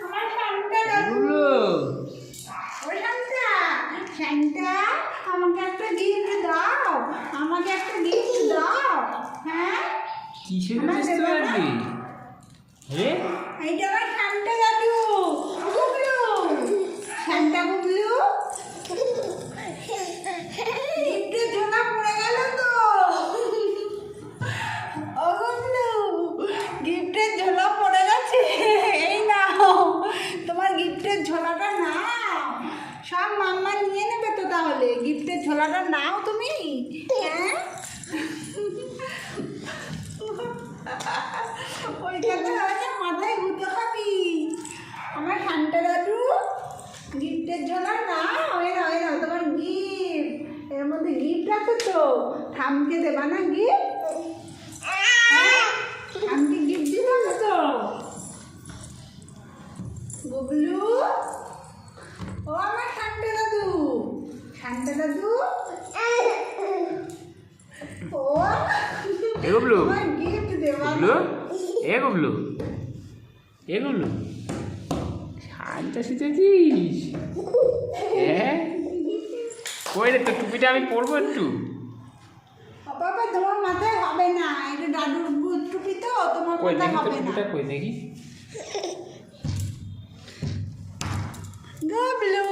আমার শান্তা দাদু, ও শান্তা, শান্তা আমাকে একটা গিফট দাও, আমাকে একটা গিফট দাও। হ্যাঁ কিসের চেষ্টা করবি? হ্যাঁ এইটা আমার শান্তা দাদু, গুবলু, শান্তা গুবলু। গিফটের ঝোলা পড়ে গেল তো। ও গুবলু, গিফটের ঝোলা পড়ে গেছে। এই নাও তোমার গিফটের ঝোলাটা নাও। সব মাম্মা নিয়ে নেবে তো তাহলে। গিফটের ঝোলাটা নাও তুমি। হ্যাঁ ওইটাতে হয়তো মাথায় গুঁতো খাবি। আমার শান্তা দাদু গিফটের ঝোলা নাও। এ নাও, এ নাও তোমার গিফট। এর মধ্যে গিফট আছে তো। ঠামকে দেবা না গিফট? ঠামকে গিফট দিবা না তো? গুবলু, ও আমার শান্তা দাদু, শান্তা দাদু, ও এ গুবলু, আমার গিফট দেবা না? গুবলু, এ গুবলু, এ গুবলু, শান্তা শিখেছিস? হ্যাঁ কই রে, তোর টুপিটা আমি পরবো একটু। বাবা তোমার মাথায় হবে না, এটা দাদুর টুপি তো, তোমার কই মাথায় দেখি তোর হবে না। টুপিটা, কই দেখি। গুবলু,